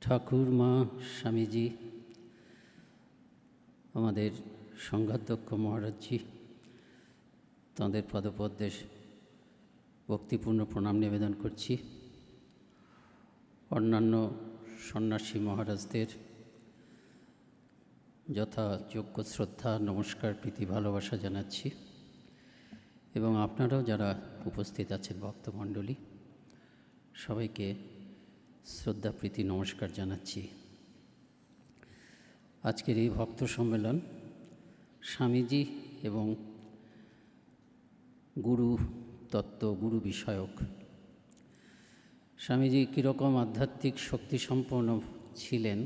ঠাকুর মা স্বামীজি, আমাদের সংঘাধ্যক্ষ মহারাজজি, তাঁদের পদপদ্মে ভক্তিপূর্ণ প্রণাম নিবেদন করছি। অন্যান্য সন্ন্যাসী মহারাজদের যথাযোগ্য শ্রদ্ধা, নমস্কার, প্রীতি, ভালোবাসা জানাচ্ছি এবং আপনারাও যারা উপস্থিত আছেন ভক্তমণ্ডলী, সবাইকে শ্রদ্ধা, প্রীতি, নমস্কার জানাচ্ছি। আজকের এই ভক্ত সম্মেলন স্বামীজি এবং গুরু তত্ত্ব, গুরু বিষয়ক। স্বামীজি কীরকম আধ্যাত্মিক শক্তিসম্পন্ন ছিলেন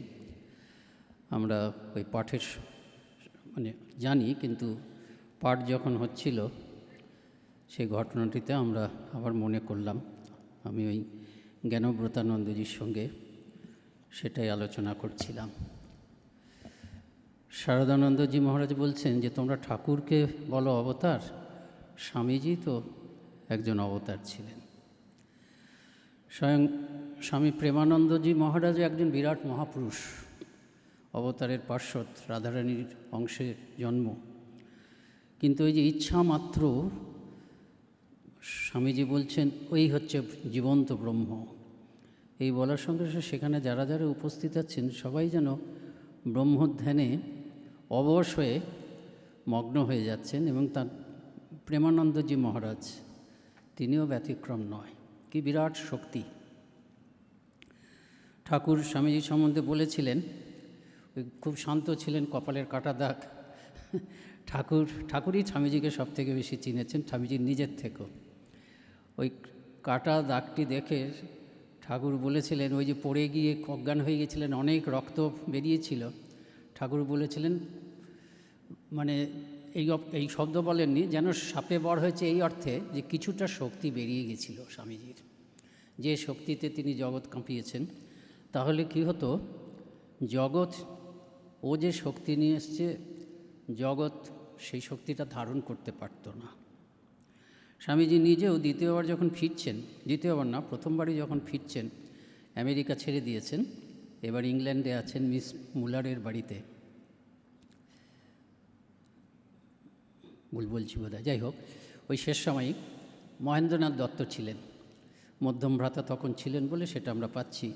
আমরা ওই পাঠের জানি, কিন্তু পাঠ যখন হচ্ছিল সেই ঘটনাটিতে আমরা আবার মনে করলাম। আমি ওই জ্ঞানব্রতানন্দজির সঙ্গে সেটাই আলোচনা করছিলাম। শারদানন্দজি মহারাজ বলছেন যে তোমরা ঠাকুরকে বলো অবতার, স্বামীজি তো একজন অবতার ছিলেন। স্বয়ং স্বামী প্রেমানন্দজি মহারাজ একজন বিরাট মহাপুরুষ, অবতারের পার্শ্বদ, রাধারানীর অংশে জন্ম। কিন্তু ওই যে ইচ্ছা মাত্র, স্বামীজি বলছেন ওই হচ্ছে জীবন্ত ব্রহ্ম। এই বলার সঙ্গে সঙ্গে সেখানে যারা যারা উপস্থিত আছেন সবাই যেন ব্রহ্মধ্যানে অবশ হয়ে মগ্ন হয়ে যাচ্ছেন এবং তার প্রেমানন্দজি মহারাজ তিনিও ব্যতিক্রম নয়। কি বিরাট শক্তি! ঠাকুর স্বামীজি সম্বন্ধে বলেছিলেন ওই খুব শান্ত ছিলেন, কপালের কাটা দাগ। ঠাকুরই স্বামীজিকে সব থেকে বেশি চিনেছেন, স্বামীজির নিজের থেকেও। ওই কাটা দাগটি দেখে ঠাকুর বলেছিলেন, ওই যে পড়ে গিয়ে অজ্ঞান হয়ে গেছিলেন, অনেক রক্ত বেরিয়েছিল, ঠাকুর বলেছিলেন, এই শব্দ বলেননি যেন সাপে বর হয়েছে, এই অর্থে যে কিছুটা শক্তি বেরিয়ে গেছিল স্বামীজির, যে শক্তিতে তিনি জগৎ কাঁপিয়েছেন। তাহলে কি হতো, জগৎ, ও যে শক্তি নিয়ে এসছে, জগৎ সেই শক্তিটা ধারণ করতে পারত না। স্বামীজি নিজেও দ্বিতীয়বার যখন ফিরছেন, দ্বিতীয়বার না, প্রথমবারই যখন ফিরছেন, আমেরিকা ছেড়ে দিয়েছেন, এবার ইংল্যান্ডে আছেন মিস মুলারের বাড়িতে, বলছি বোধহয়, যাই হোক, ওই শেষ সময় মহেন্দ্রনাথ দত্ত ছিলেন, মধ্যম ভ্রাতা তখন ছিলেন বলে সেটা আমরা পাচ্ছি।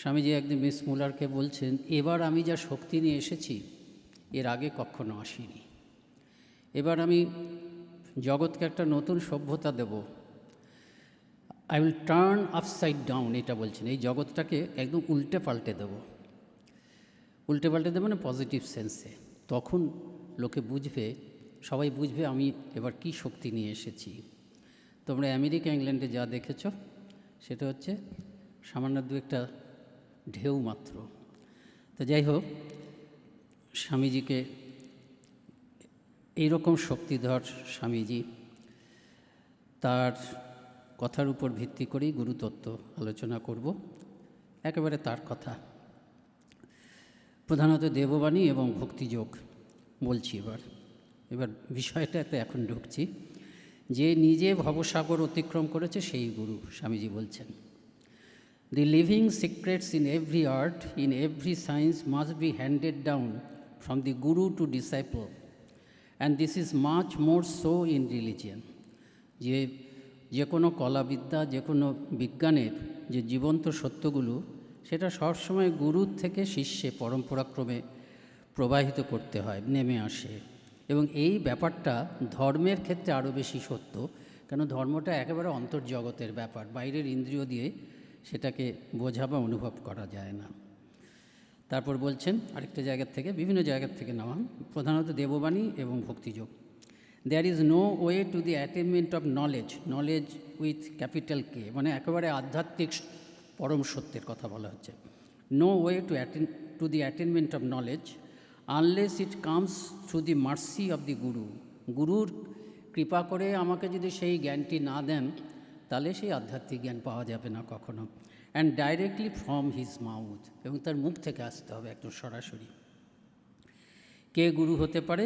স্বামীজি একদিন মিস মুলারকে বলছেন, এবার আমি যা শক্তি নিয়ে এসেছি এর আগে কখনো আসিনি। এবার আমি জগৎকে একটা নতুন সভ্যতা দেব। I will turn upside down, এটা বলছেন, এই জগৎটাকে একদম উল্টে পাল্টে দেব। উল্টে পাল্টে দেব মানে পজিটিভ সেন্সে। তখন লোকে বুঝবে, সবাই বুঝবে আমি এবার কি শক্তি নিয়ে এসেছি। তোমরা আমেরিকা ইংল্যান্ডে যা দেখেছ সেটা হচ্ছে সামান্য দু একটা ঢেউ মাত্র। তো যাই হোক, স্বামীজিকে এইরকম শক্তিধর স্বামীজি, তার কথার উপর ভিত্তি করেই গুরুতত্ত্ব আলোচনা করব। একেবারে তার কথা, প্রধানত দেববাণী এবং ভক্তিযোগ বলছি। এবার বিষয়টাতে এখন ঢুকছি। যে নিজে ভবসাগর অতিক্রম করেছে সেই গুরু, স্বামীজি বলছেন, The living secrets in every art, in every science must be handed down from the guru to disciple, and this is much more so in religion. যে কোনো কলাবিদ্যা, যে কোনো বিজ্ঞানের যে জীবন্ত সত্যগুলো, সেটা সবসময় গুরুর থেকে শিষ্যে পরম্পরাক্রমে প্রবাহিত করতে হয়, নেমে আসে। এবং এই ব্যাপারটা ধর্মের ক্ষেত্রে আরও বেশি সত্য, কেন ধর্মটা একেবারে অন্তর্জগতের ব্যাপার, বাইরের ইন্দ্রিয় দিয়ে সেটাকে বোঝা বা অনুভব করা যায় না। তারপর বলছেন আরেকটা জায়গার থেকে, বিভিন্ন জায়গার থেকে নেওয়া, প্রধানত দেববাণী এবং ভক্তিযোগ। There is no way to the attainment of knowledge, knowledge with capital K, মানে একেবারে আধ্যাত্মিক পরম সত্যের কথা বলা হচ্ছে। No way to the attainment of knowledge unless it comes through the mercy of the guru. গুরুর কৃপা করে আমাকে যদি সেই জ্ঞানটি না দেন, তাহলে সেই আধ্যাত্মিক জ্ঞান পাওয়া যাবে না কখনো। And directly from his mouth, এবং তার মুখ থেকে আসতে হবে একদম সরাসরি। কে গুরু হতে পারে?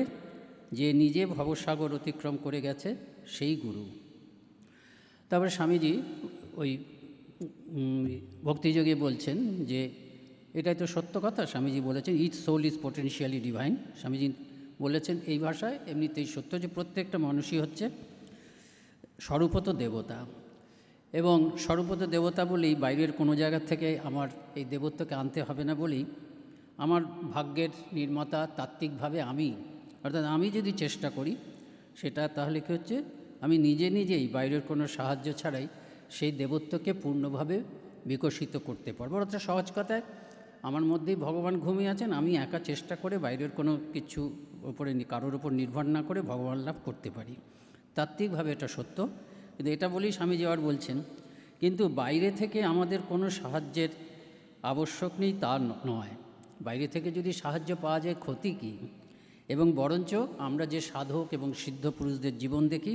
যে নিজে ভবসাগর অতিক্রম করে গেছে সেই গুরু। তারপরে স্বামীজি ওই ভক্তিযোগে বলছেন যে এটাই তো সত্য কথা। স্বামীজি বলেছেন each soul is potentially divine. Swamiji বলেছেন এই ভাষায়, এমনিতেই সত্য যে প্রত্যেকটা মানুষই হচ্ছে স্বরূপত দেবতা, এবং স্বরূপত দেবতা বলেই বাইরের কোনো জায়গা থেকে আমার এই দেবত্বকে আনতে হবে না বলেই আমার ভাগ্যের নির্মাতা তাত্ত্বিকভাবে আমি, অর্থাৎ আমি যদি চেষ্টা করি সেটা তাহলে কী হচ্ছে, আমি নিজে নিজেই বাইরের কোনো সাহায্য ছাড়াই সেই দেবত্বকে পূর্ণভাবে বিকশিত করতে পারবো। অর্থাৎ সহজ কথায় আমার মধ্যেই ভগবান ঘুমিয়ে আছেন, আমি একা চেষ্টা করে বাইরের কোনো কিছু ওপরে কারোর ওপর নির্ভর না করে ভগবান লাভ করতে পারি। তাত্ত্বিকভাবে এটা সত্য, কিন্তু এটা বলেই স্বামীজি আবার বলছেন কিন্তু বাইরে থেকে আমাদের কোনো সাহায্যের আবশ্যক নেই তা নয়। বাইরে থেকে যদি সাহায্য পাওয়া যায় ক্ষতি কী, এবং বরঞ্চ আমরা যে সাধক এবং সিদ্ধ পুরুষদের জীবন দেখি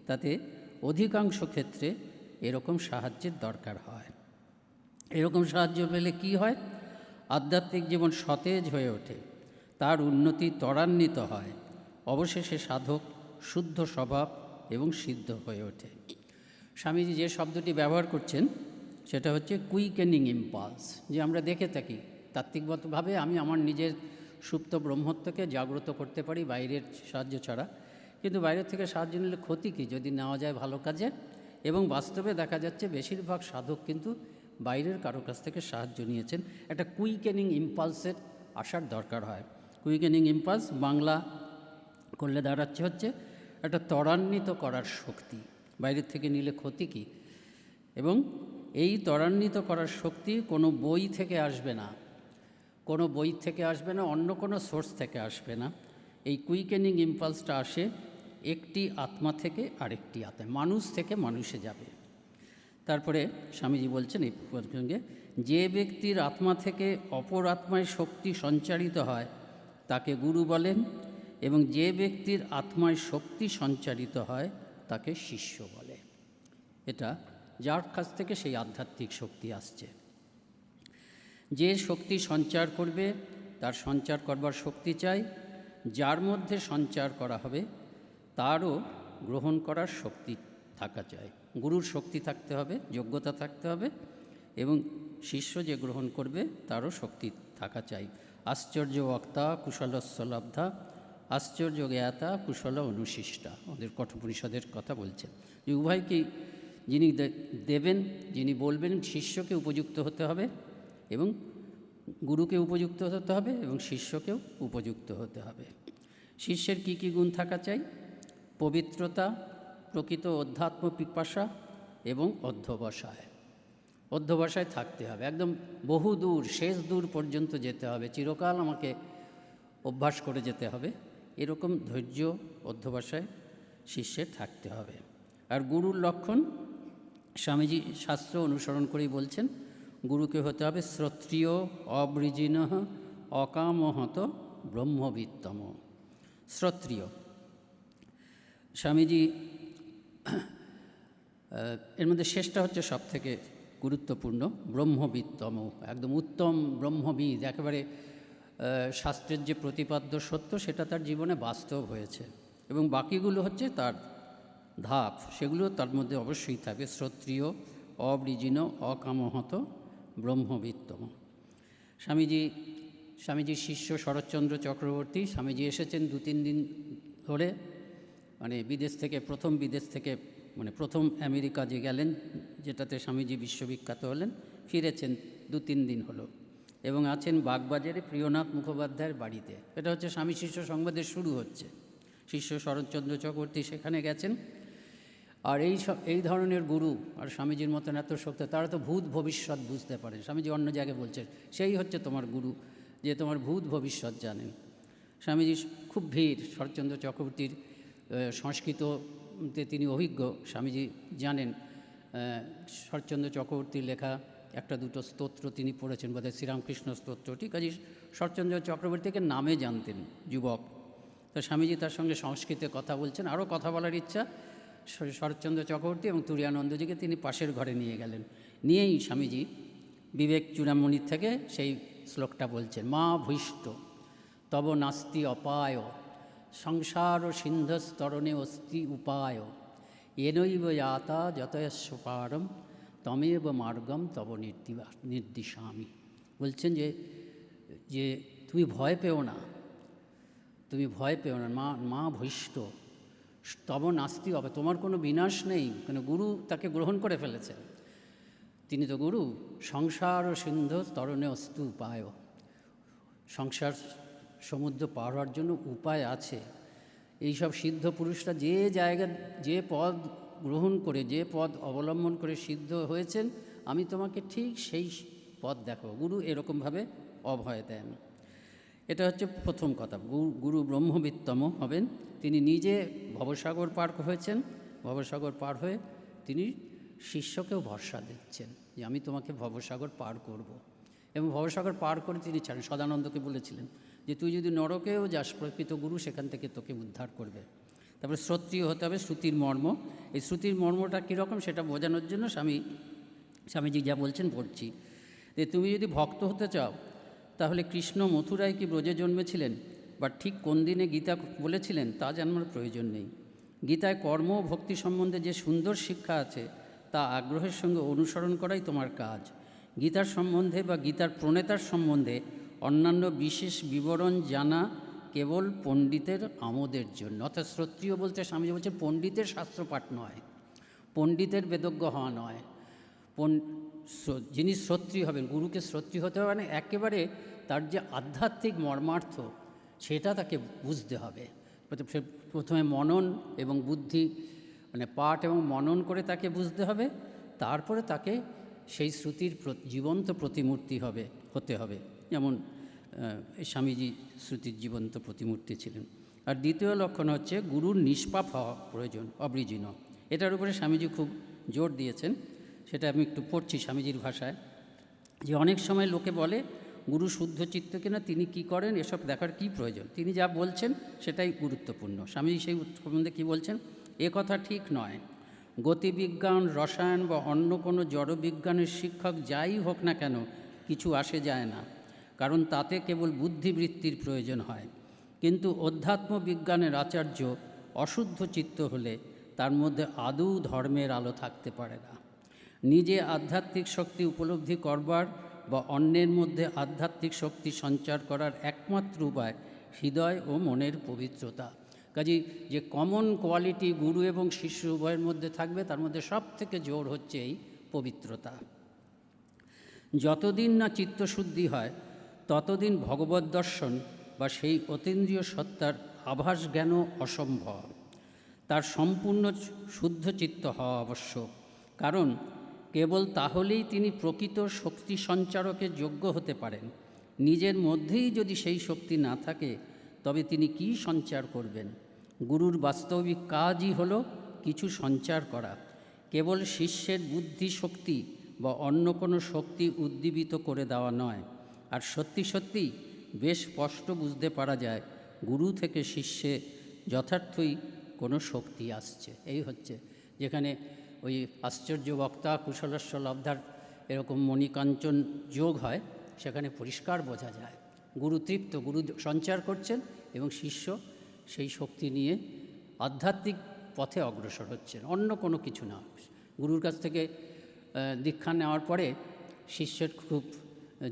তাতে অধিকাংশ ক্ষেত্রে এরকম সাহায্যের দরকার হয়। এরকম সাহায্য পেলে কি হয়, আধ্যাত্মিক জীবন সতেজ হয়ে ওঠে, তার উন্নতি ত্বরান্বিত হয়, অবশেষে সাধক শুদ্ধ স্বভাব এবং সিদ্ধ হয়ে ওঠে। স্বামীজি যে শব্দটি ব্যবহার করছেন সেটা হচ্ছে কুইকেনিং ইম্পালস, যে আমরা দেখে থাকি তাত্ত্বিকগতভাবে আমি আমার নিজের সুপ্ত ব্রহ্মত্বকে জাগ্রত করতে পারি বাইরের সাহায্য ছাড়া, কিন্তু বাইরের থেকে সাহায্য নিলে ক্ষতি কী যদি নেওয়া যায় ভালো কাজে। এবং বাস্তবে দেখা যাচ্ছে বেশিরভাগ সাধক কিন্তু বাইরের কারো কাছ থেকে সাহায্য নিয়েছেন। একটা কুইকেনিং ইম্পালসের আসার দরকার হয়। কুইকেনিং ইম্পালস বাংলা করলে দাঁড়াচ্ছে হচ্ছে একটা ত্বরান্বিত করার শক্তি। বাইরের থেকে নিলে ক্ষতি কী, এবং এই ত্বরান্বিত করার শক্তি কোনো বই থেকে আসবে না, কোনো বই থেকে আসবে না, অন্য কোনো সোর্স থেকে আসবে না। এই কুইকেনিং ইম্পালসটা আসে একটি আত্মা থেকে আরেকটি আত্মায়, মানুষ থেকে মানুষে যাবে। তারপরে স্বামীজি বলছেন এই প্রসঙ্গে, যে ব্যক্তির আত্মা থেকে অপর আত্মায় শক্তি সঞ্চারিত হয় তাকে গুরু বলেন, এবং যে ব্যক্তির আত্মায় শক্তি সঞ্চারিত হয় তাকে শিষ্য বলে। এটা যার কাছ থেকে সেই আধ্যাত্মিক শক্তি আসছে। যে শক্তি সঞ্চার করবে তার সঞ্চার করবার শক্তি চাই, যার মধ্যে সঞ্চার করা হবে তারও গ্রহণ করার শক্তি থাকা চাই। গুরুর শক্তি থাকতে হবে, যোগ্যতা থাকতে হবে, এবং শিষ্য যে গ্রহণ করবে তারও শক্তি থাকা চাই। আশ্চর্য বক্তা কুশলস্য লব্ধা, আশ্চর্য জ্ঞাতা কুশল অনুশিষ্টা, ওদের কঠোপনিষদের কথা বলছেন যে উভয়কেই যিনি দেবেন, যিনি বলবেন, শিষ্যকে উপযুক্ত হতে হবে এবং গুরুকে উপযুক্ত হতে হবে এবং শিষ্যকেও উপযুক্ত হতে হবে। শিষ্যের কি কি গুণ থাকা চাই? পবিত্রতা, প্রকৃত অধ্যাত্ম পিপাসা এবং অধ্যবসায়। অধ্যবসায় থাকতে হবে, একদম বহু দূর, শেষ দূর পর্যন্ত যেতে হবে, চিরকাল আমাকে অভ্যাস করে যেতে হবে, এরকম ধৈর্য অধ্যবসায় শিষ্যের থাকতে হবে। আর গুরুর লক্ষণ স্বামীজি শাস্ত্র অনুসরণ করেই বলছেন, গুরুকে হতে হবে শ্রোত্রিয় অবৃজিন অকামহত ব্রহ্মবিত্তম। শ্রোত্রিয়, স্বামীজি এর মধ্যে শেষটা হচ্ছে সব থেকে গুরুত্বপূর্ণ, ব্রহ্মবিত্তম, একদম উত্তম ব্রহ্মবিদ, একেবারে শাস্ত্রের যে প্রতিপাদ্য সত্য সেটা তার জীবনে বাস্তব হয়েছে, এবং বাকিগুলো হচ্ছে তার ধাপ, সেগুলো তার মধ্যে অবশ্যই থাকবে। শ্রোত্রিয় অবৃজিন অকামহত ব্রহ্মবিত্তম। স্বামীজির শিষ্য শরৎচন্দ্র চক্রবর্তী, স্বামীজি এসেছেন 2-3 দিন ধরে, মানে বিদেশ থেকে প্রথম আমেরিকা যে গেলেন, যেটাতে স্বামীজি বিশ্ববিখ্যাত হলেন, ফিরেছেন 2-3 দিন হলো, এবং আছেন বাগবাজারে প্রিয়নাথ মুখোপাধ্যায়ের বাড়িতে। এটা হচ্ছে স্বামী শিষ্য সংবাদের শুরু হচ্ছে। শিষ্য শরৎচন্দ্র চক্রবর্তী সেখানে গেছেন। আর এই ধরনের গুরু আর স্বামীজির মতন এত শক্তি, তারা তো ভূত ভবিষ্যৎ বুঝতে পারে। স্বামীজি অন্য জায়গায় বলছেন সেই হচ্ছে তোমার গুরু, যে তোমার ভূত ভবিষ্যৎ জানেন। স্বামীজি খুব ভিড়, শরৎচন্দ্র চক্রবর্তীর সংস্কৃততে তিনি অভিজ্ঞ, স্বামীজি জানেন। শরৎচন্দ্র চক্রবর্তীর লেখা 1-2 স্তোত্র তিনি পড়েছেন, বোধহয় শ্রীরামকৃষ্ণ স্তোত্রটি, কাজী শরৎচন্দ্র চক্রবর্তীকে নামে জানতেন যুবক। তো স্বামীজি তার সঙ্গে সংস্কৃতে কথা বলছেন, আরও কথা বলার ইচ্ছা শরৎচন্দ্র চক্রবর্তী এবং তুরীয়ানন্দজিকে তিনি পাশের ঘরে নিয়ে গেলেন। নিয়েই স্বামীজি বিবেক চূড়ামণির থেকে সেই শ্লোকটা বলছেন, মা ভূষ্ট তব নাস্তি অপায় সংসার সিন্ধস্তরণে অস্তি উপায় এনেব যাতা যতয়স্য পারম তমেব মার্গম তব নির্দিশামি। বলছেন যে যে তুমি ভয় পেও না, তুমি ভয় পেও না, মা মা ভৈষ্ঠ তব নাস্তি হবে, তোমার কোনো বিনাশ নেই, কেন গুরু তাকে গ্রহণ করে ফেলেছেন। তিনি তো গুরু। সংসার ও সিন্ধু তরণে অস্তু উপায়, সংসার সমুদ্র পার হওয়ার জন্য উপায় আছে। এইসব সিদ্ধ পুরুষরা যে জায়গা, যে পদ গ্রহণ করে, যে পদ অবলম্বন করে সিদ্ধ হয়েছেন, আমি তোমাকে ঠিক সেই পথ দেখাবো। গুরু এরকমভাবে অভয় দেন। এটা হচ্ছে প্রথম কথা। গুরু ব্রহ্মবিত্তম হবেন। তিনি নিজে ভবসাগর পার হয়েছেন, ভবসাগর পার হয়ে তিনি শিষ্যকেও ভরসা দিচ্ছেন যে আমি তোমাকে ভবসাগর পার করব। এবং ভবসাগর পার করে তিনি ছাড়েন। সদানন্দকে বলেছিলেন যে তুই যদি নরকেও যাস, প্রকৃত গুরু সেখান থেকে তোকে উদ্ধার করবে। তারপরে শ্রোত্রিয় হতে হবে, শ্রুতির মর্ম। এই শ্রুতির মর্মটা কীরকম সেটা বোঝানোর জন্য স্বামীজি যা বলছেন পড়ছি, যে তুমি যদি ভক্ত হতে চাও তাহলে কৃষ্ণ মথুরায় কি ব্রজে জন্মেছিলেন বা ঠিক কোন দিনে গীতা বলেছিলেন তা জানার প্রয়োজন নেই। গীতায় কর্ম ও ভক্তি সম্বন্ধে যে সুন্দর শিক্ষা আছে তা আগ্রহের সঙ্গে অনুসরণ করাই তোমার কাজ। গীতার সম্বন্ধে বা গীতার প্রণেতার সম্বন্ধে অন্যান্য বিশেষ বিবরণ জানা কেবল পণ্ডিতের আমোদের জন্য। অর্থাৎ শ্রোত্রিয় বলতে স্বামীজি বলছেন পণ্ডিতের শাস্ত্রপাঠ নয়, পণ্ডিতের বেদজ্ঞ হওয়া নয়। যিনি শ্রোত্রিয় হবেন, গুরুকে শ্রোত্রিয় হতে হবে, মানে একেবারে তার যে আধ্যাত্মিক মর্মার্থ সেটা তাকে বুঝতে হবে। প্রথমে মনন এবং বুদ্ধি, মানে পাঠ এবং মনন করে তাকে বুঝতে হবে, তারপরে তাকে সেই শ্রুতির জীবন্ত প্রতিমূর্তি হতে হবে। যেমন স্বামীজি শ্রুতির জীবন্ত প্রতিমূর্তি ছিলেন। আর দ্বিতীয় লক্ষণ হচ্ছে গুরুর নিষ্পাপ হওয়া প্রয়োজন, অবৃজিন। এটার উপরে স্বামীজি খুব জোর দিয়েছেন। সেটা আমি একটু পড়ছি স্বামীজির ভাষায়, যে অনেক সময় লোকে বলে গুরু শুদ্ধ চিত্ত কিনা, তিনি কি করেন এসব দেখার কি প্রয়োজন, তিনি যা বলছেন সেটাই গুরুত্বপূর্ণ। স্বামীজি সেই সম্বন্ধে কী বলছেন, এ কথা ঠিক নয়। গতিবিজ্ঞান, রসায়ন বা অন্য কোনো জড়বিজ্ঞানের শিক্ষক যাই হোক না কেন কিছু আসে যায় না, কারণ তাতে কেবল বুদ্ধিবৃত্তির প্রয়োজন হয়। কিন্তু অধ্যাত্ম বিজ্ঞানের আচার্য অশুদ্ধ চিত্ত হলে তার মধ্যে আদৌ ধর্মের আলো থাকতে পারে না। নিজে আধ্যাত্মিক শক্তি উপলব্ধি করবার বা অন্যের মধ্যে আধ্যাত্মিক শক্তি সঞ্চার করার একমাত্র উপায় হৃদয় ও মনের পবিত্রতা। কাজেই যে কমন কোয়ালিটি গুরু এবং শিষ্য উভয়ের মধ্যে থাকবে, তার মধ্যে সব থেকে জোর হচ্ছে এই পবিত্রতা। যতদিন না চিত্তশুদ্ধি হয় ততদিন ভগবৎ দর্শন বা সেই অতীন্দ্রিয় সত্তার আভাস জ্ঞানও অসম্ভব। তার সম্পূর্ণ শুদ্ধ চিত্ত হওয়া আবশ্যক, কারণ কেবল তাহলেই তিনি প্রকৃত শক্তি সঞ্চারকের যোগ্য হতে পারেন। নিজের মধ্যেই যদি সেই শক্তি না থাকে তবে তিনি কি সঞ্চার করবেন? গুরুর বাস্তবিক কাজই হলো কিছু সঞ্চার করা, কেবল শিষ্যের বুদ্ধি শক্তি বা অন্য কোনো শক্তি উদ্দীপিত করে দেওয়া নয়। আর সত্যি সত্যি বেশ স্পষ্ট বুঝতে পারা যায় গুরু থেকে শিষ্যে যথার্থই কোনো শক্তি আসছে। এই হচ্ছে যেখানে ওই আশ্চর্য বক্তা কুশলস্ব লব্ধার এরকম মণিকাঞ্চন যোগ হয়, সেখানে পরিষ্কার বোঝা যায় গুরু তৃপ্ত, গুরু সঞ্চার করছেন এবং শিষ্য সেই শক্তি নিয়ে আধ্যাত্মিক পথে অগ্রসর হচ্ছেন, অন্য কোনো কিছু না। গুরুর কাছ থেকে দীক্ষা নেওয়ার পরে শিষ্যের খুব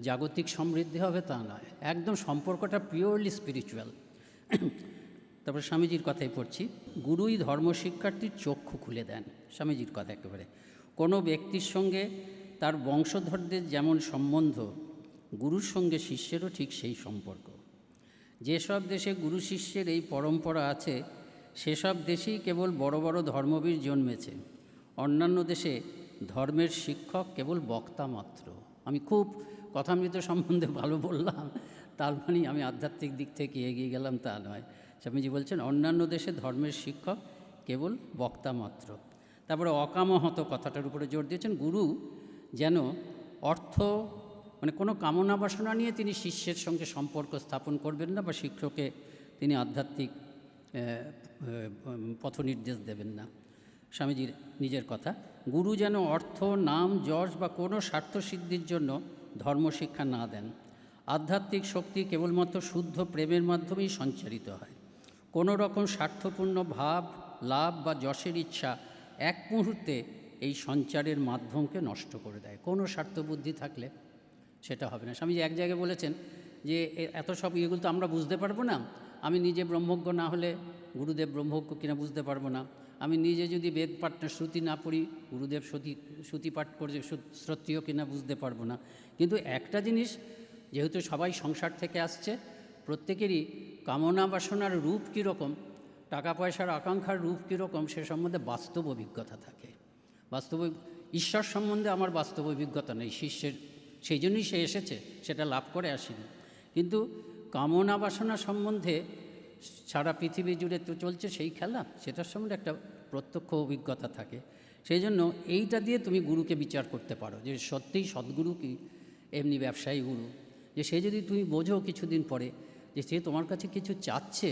জাগতিক সমৃদ্ধি হবে তা নয়, একদম সম্পর্কটা পিওরলি স্পিরিচুয়াল। তারপর স্বামীজির কথাই পড়ছি, গুরুই ধর্মশিক্ষার্থীর চক্ষু খুলে দেন। স্বামীজির কথা একেবারে, কোনো ব্যক্তির সঙ্গে তার বংশধরদের যেমন সম্বন্ধ, গুরুর সঙ্গে শিষ্যেরও ঠিক সেই সম্পর্ক। যেসব দেশে গুরু শিষ্যের এই পরম্পরা আছে সেসব দেশেই কেবল বড় বড় ধর্মবীর জন্মেছে। অন্যান্য দেশে ধর্মের শিক্ষক কেবল বক্তা মাত্র। আমি খুব কথামৃত সম্বন্ধে ভালো বললাম, তার মানে আমি আধ্যাত্মিক দিক থেকে এগিয়ে গেলাম তা নয়। স্বামীজি বলছেন অন্যান্য দেশে ধর্মের শিক্ষক কেবল বক্তা মাত্র। তারপরে অকামহত কথাটার উপরে জোর দিয়েছেন, গুরু যেন অর্থ, মানে কোনো কামনা বাসনা নিয়ে তিনি শিষ্যের সঙ্গে সম্পর্ক স্থাপন করবেন না, বা শিক্ষককে তিনি আধ্যাত্মিক পথ নির্দেশ দেবেন না। স্বামীজির নিজের কথা, গুরু যেন অর্থ, নাম, যশ বা কোনো স্বার্থসিদ্ধির জন্য ধর্মশিক্ষা না দেন। আধ্যাত্মিক শক্তি কেবলমাত্র শুদ্ধ প্রেমের মাধ্যমেই সঞ্চারিত হয়। কোনো রকম স্বার্থপূর্ণ ভাব, লাভ বা যশের ইচ্ছা এক মুহূর্তে এই সঞ্চারের মাধ্যমকে নষ্ট করে দেয়। কোনো স্বার্থবুদ্ধি থাকলে সেটা হবে না। স্বামীজি এক জায়গায় বলেছেন যে এত সব ইয়েগুলো তো আমরা বুঝতে পারবো না, আমি নিজে ব্রহ্মজ্ঞ না হলে গুরুদেব ব্রহ্মজ্ঞ কিনা বুঝতে পারবো না, আমি নিজে যদি বেদ পাঠ না শ্রুতি না পড়ি গুরুদেব শ্রুতি পাঠ করে শ্রত্রিয় কিনা বুঝতে পারবো না। কিন্তু একটা জিনিস, যেহেতু সবাই সংসার থেকে আসছে, প্রত্যেকেরই কামনা বাসনার রূপ কীরকম, টাকা পয়সার আকাঙ্ক্ষার রূপ কীরকম, সে সম্বন্ধে বাস্তব অভিজ্ঞতা থাকে। বাস্তব ঈশ্বর সম্বন্ধে আমার বাস্তব অভিজ্ঞতা নেই, শিষ্যের, সেই জন্যই সে এসেছে, সেটা লাভ করে আসেনি। কিন্তু কামনা বাসনা সম্বন্ধে সারা পৃথিবী জুড়ে তো চলছে সেই খেলা, সেটার সম্বন্ধে একটা প্রত্যক্ষ অভিজ্ঞতা থাকে। সেই জন্য এইটা দিয়ে তুমি গুরুকে বিচার করতে পারো যে সত্যিই সদ্গুরু কি এমনি ব্যবসায়ী গুরু, যে সে যদি তুমি বোঝো কিছুদিন পরে যে সে তোমার কাছে কিছু চাচ্ছে,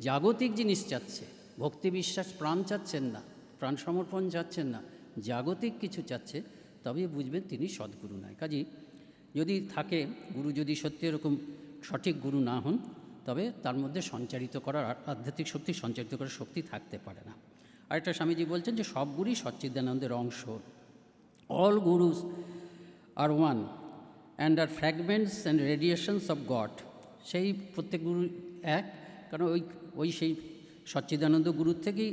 জাগতিক জিনিস চাচ্ছে, ভক্তি বিশ্বাস প্রাণ চাচ্ছেন না, প্রাণ সমর্পণ চাচ্ছেন না, জাগতিক কিছু চাচ্ছে, তবে বুঝবেন তিনি সদ্গুরু নয়। কাজেই যদি থাকে গুরু, যদি সত্যি এরকম সঠিক গুরু না হন, তবে তার মধ্যে সঞ্চারিত করার আধ্যাত্মিক শক্তি, সঞ্চারিত করার শক্তি থাকতে পারে না। আরেকটা স্বামীজি বলছেন যে সব গুরুই সচ্চিদানন্দের অংশ। All gurus are one and are fragments and radiations of God. সেই প্রত্যেক গুরু এক, কারণ ওই সেই সচ্চিদানন্দ গুরুর থেকেই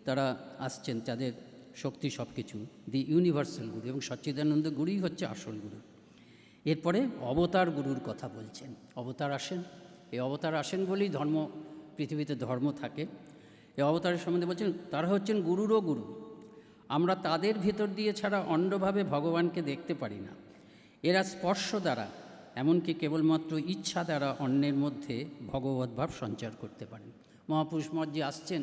তারা আসছেন, তাদের শক্তি সব কিছু, দি ইউনিভার্সাল গুরু, এবং সচ্চিদানন্দ গুরুই হচ্ছে আসল গুরু। এরপরে অবতার গুরুর কথা বলছেন। অবতার আসেন, এই অবতার আসেন বলেই পৃথিবীতে ধর্ম থাকে। এই অবতারের সম্বন্ধে বলছেন তারা হচ্ছেন গুরুরও গুরু, আমরা তাদের ভিতর দিয়ে ছাড়া অন্যভাবে ভগবানকে দেখতে পারি না। এরা স্পর্শ দ্বারা, এমনকি কেবলমাত্র ইচ্ছা দ্বারা অন্যের মধ্যে ভগবদ্ভাব সঞ্চার করতে পারেন। মহাপুরুষ মহারাজ যে আসছেন,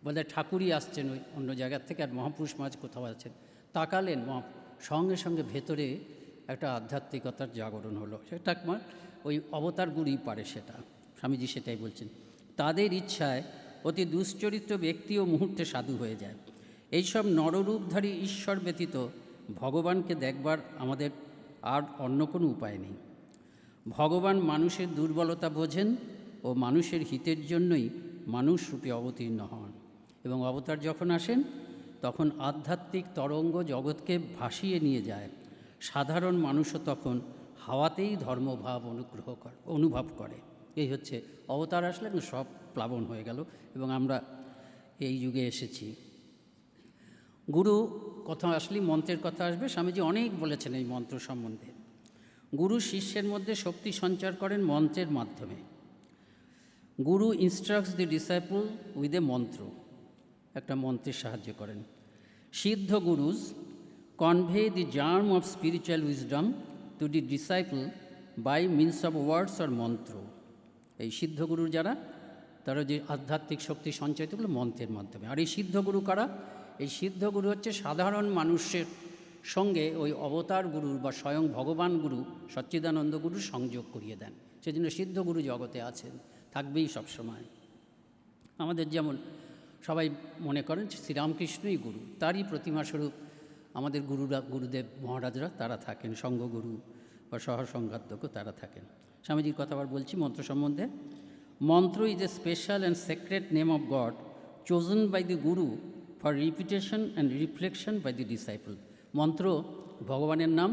বলে ঠাকুরই আসছেন ওই অন্য জায়গার থেকে, আর মহাপুরুষ মহারাজ কোথাও আছেন, তাকালেন, সঙ্গে সঙ্গে ভেতরে একটা আধ্যাত্মিকতার জাগরণ হলো। সেটা ওই অবতার গুরুই পারে সেটা। স্বামীজি সেটাই বলছেন, তাদের ইচ্ছায় অতি দুশ্চরিত্র ব্যক্তিও মুহূর্তে সাধু হয়ে যায়। এইসব নররূপধারী ঈশ্বর ব্যতীত ভগবানকে দেখবার আমাদের আর অন্য কোনো উপায় নেই। ভগবান মানুষের দুর্বলতা বোঝেন ও মানুষের হিতের জন্যই মানুষরূপে অবতীর্ণ হন, এবং অবতার যখন আসেন তখন আধ্যাত্মিক তরঙ্গ জগৎকে ভাসিয়ে নিয়ে যায়। সাধারণ মানুষও তখন হাওয়াতেই ধর্মভাব অনুভব করে। এই হচ্ছে অবতার আসলে সব প্লাবন হয়ে গেল, এবং আমরা এই যুগে এসেছি। গুরু কথা আসলেই মন্ত্রের কথা আসবে। স্বামীজি অনেক বলেছেন এই মন্ত্র সম্বন্ধে। গুরু শিষ্যের মধ্যে শক্তি সঞ্চার করেন মন্ত্রের মাধ্যমে। গুরু instructs the disciple with a মন্ত্র, একটা মন্ত্রের সাহায্য করেন। Siddha gurus convey the germ of spiritual wisdom to the disciple by means of words or mantra. এই সিদ্ধ গুরুর যারা, তারা যে আধ্যাত্মিক শক্তি সঞ্চয় করলো মন্ত্রের মাধ্যমে। আর এই সিদ্ধ গুরু কারা? এই সিদ্ধ গুরু হচ্ছে সাধারণ মানুষের সঙ্গে ওই অবতার গুরুর বা স্বয়ং ভগবান গুরু সচ্চিদানন্দ গুরু সংযোগ করিয়ে দেন। সেজন্য সিদ্ধ গুরু জগতে আছেন, থাকবেই সবসময়। আমাদের যেমন সবাই মনে করেন শ্রীরামকৃষ্ণই গুরু, তারই প্রতিমাস্বরূপ আমাদের গুরুদেব মহারাজরা তারা থাকেন, সঙ্গগুরু বা সহসংঘাধ্যক্ষ তারা থাকেন। স্বামীজির কথা আবার বলছি মন্ত্র সম্বন্ধে। Mantra is a special and secret name of God chosen by the Guru for repetition and reflection by the disciple. মন্ত্র ভগবানের নাম।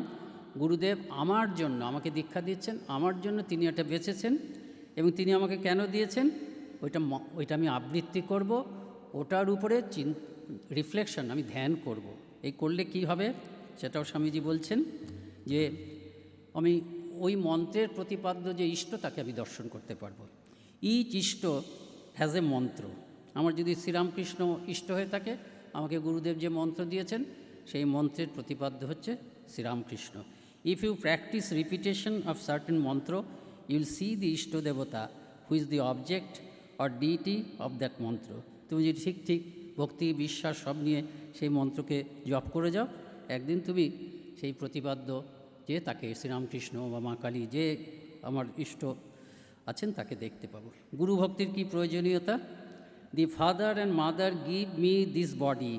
গুরুদেব আমার জন্য আমাকে দীক্ষা দিচ্ছেন, আমার জন্য তিনি এটা বেছেছেন, এবং তিনি আমাকে কেন দিয়েছেন ওইটা আমি আবৃত্তি করব, ওটার উপরে রিফ্লেকশন আমি ধ্যান করব। এই করলে কি হবে সেটাও স্বামীজি বলছেন যে আমি ওই মন্ত্রের প্রতিপাদ্য যে ইষ্ট তাকে আমি দর্শন করতে পারবো। ইচ ইষ্ট হ্যাজ এ মন্ত্র। আমার যদি শ্রীরামকৃষ্ণ ইষ্ট হয়ে থাকে, আমাকে গুরুদেব যে মন্ত্র দিয়েছেন সেই মন্ত্রের প্রতিপাদ্য হচ্ছে Sri Ramakrishna. If you practice repetition of certain মন্ত্র ইউ উইল সি দি ইষ্ট দেবতা who is the object or DT of that মন্ত্র। তুমি যদি ঠিক ঠিক ভক্তি বিশ্বাস সব নিয়ে সেই মন্ত্রকে জপ করে যাও, একদিন তুমি সেই প্রতিপাদ্য যে তাকে শ্রীরামকৃষ্ণ বা মা কালী যে আমার ইষ্ট আছেন তাকে দেখতে পাবো। গুরু ভক্তির কী প্রয়োজনীয়তা? The father and mother give me this body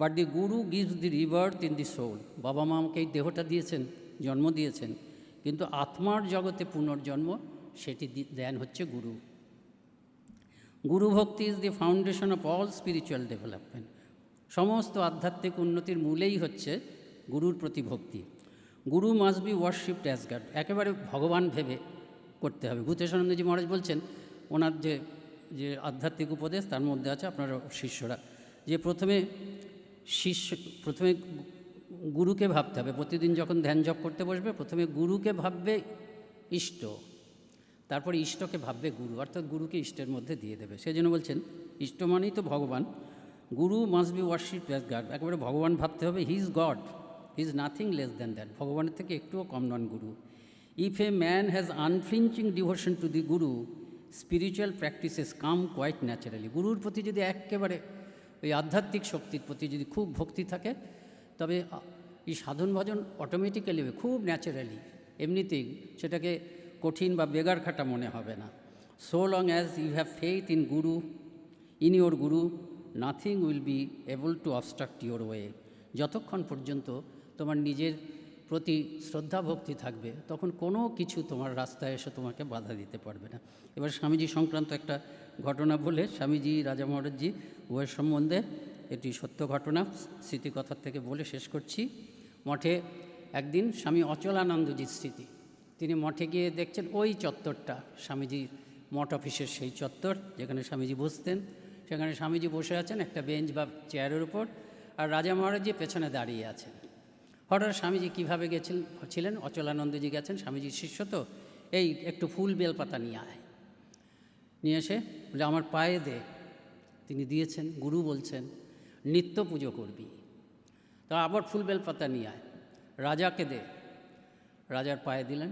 but the guru gives the rebirth in the soul. বাবা মা আমাকে এই দেহটা দিয়েছেন, জন্ম দিয়েছেন, কিন্তু আত্মার জগতে পুনর্জন্ম সেটি দেন হচ্ছে গুরু। গুরু ভক্তি is the foundation of all spiritual development. সমস্ত আধ্যাত্মিক উন্নতির মূলেই হচ্ছে গুরুর প্রতি ভক্তি। গুরু মাস্ট বি ওয়ার্শিপড অ্যাজ গড, একেবারে ভগবান ভেবে করতে হবে। ভূতেশানন্দজি মহারাজ বলছেন, ওনার যে যে আধ্যাত্মিক উপদেশ তার মধ্যে আছে আপনারা শিষ্যরা, যে প্রথমে গুরুকে ভাবতে হবে। প্রতিদিন যখন ধ্যান জপ করতে বসবে, প্রথমে গুরুকে ভাববে ইষ্ট, তারপরে ইষ্টকে ভাববে গুরু, অর্থাৎ গুরুকে ইষ্টের মধ্যে দিয়ে দেবে। সেই জন্য বলছেন ইষ্ট মানেই তো ভগবান। Guru must be worship as God, একেবারে ভগবান ভাবতে হবে। He is God, he is nothing less than that, ভগবানের থেকে একটুও কম নন গুরু। If a man has unflinching devotion to the guru, spiritual practices come quite naturally. গুরুর প্রতি যদি একেবারে ওই আধ্যাত্মিক শক্তির প্রতি যদি খুব ভক্তি থাকে, তবে এই সাধন ভজন অটোমেটিক্যালি খুব ন্যাচারালি, এমনিতেই সেটাকে কঠিন বা বেগার খাটা মনে হবে না। So long as you have faith in guru, in your guru, nothing will be able to obstruct your way. যতক্ষণ পর্যন্ত তোমার নিজের প্রতি শ্রদ্ধা ভক্তি থাকবে, তখন কোনো কিছু তোমার রাস্তায় এসে তোমাকে বাধা দিতে পারবে না। এবার স্বামীজি সংক্রান্ত একটা ঘটনা বলে, স্বামীজি রাজা মহারাজজি উভয়ের সম্বন্ধে এটি সত্য ঘটনা স্মৃতিকথার থেকে বলে শেষ করছি। মঠে একদিন স্বামী অচলানন্দজির স্মৃতি, তিনি মঠে গিয়ে দেখছেন ওই চত্বরটা স্বামীজি মঠ অফিসের সেই চত্বর যেখানে স্বামীজি বসতেন, সেখানে স্বামীজি বসে আছেন একটা বেঞ্চ বা চেয়ারের উপর, আর রাজা মহারাজজি পেছনে দাঁড়িয়ে আছেন। হঠাৎ স্বামীজি কীভাবে ছিলেন, অচলানন্দজি গেছেন, স্বামীজির শিষ্য তো, এই একটু ফুল বেলপাতা নিয়ে আয়, নিয়ে এসে বলে আমার পায়ে দে। তিনি দিয়েছেন। গুরু বলছেন নিত্য পুজো করবি, তা আবার ফুল বেলপাতা নিয়ে আয়, রাজাকে দে। রাজার পায়ে দিলেন,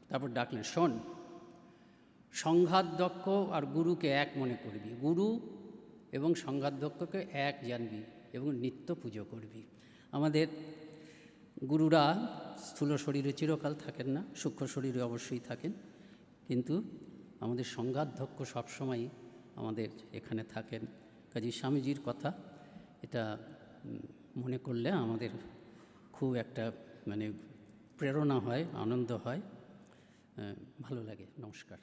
তারপর ডাকলেন, শোন, সংঘাতদক্ষ আর গুরুকে এক মনে করবি, গুরু এবং সংঘাতদক্ষকে এক জানবি এবং নিত্য পুজো করবি। আমাদের গুরুরা স্থূল শরীরে চিরকাল থাকেন না, সূক্ষ্ম শরীরে অবশ্যই থাকেন, কিন্তু আমাদের সংঘাতদক্ষ সবসময় আমাদের এখানে থাকেন। কাজী স্বামীজির কথা এটা মনে করলে আমাদের খুব একটা প্রেরণা হয়, আনন্দ হয়, ভালো লাগে। নমস্কার।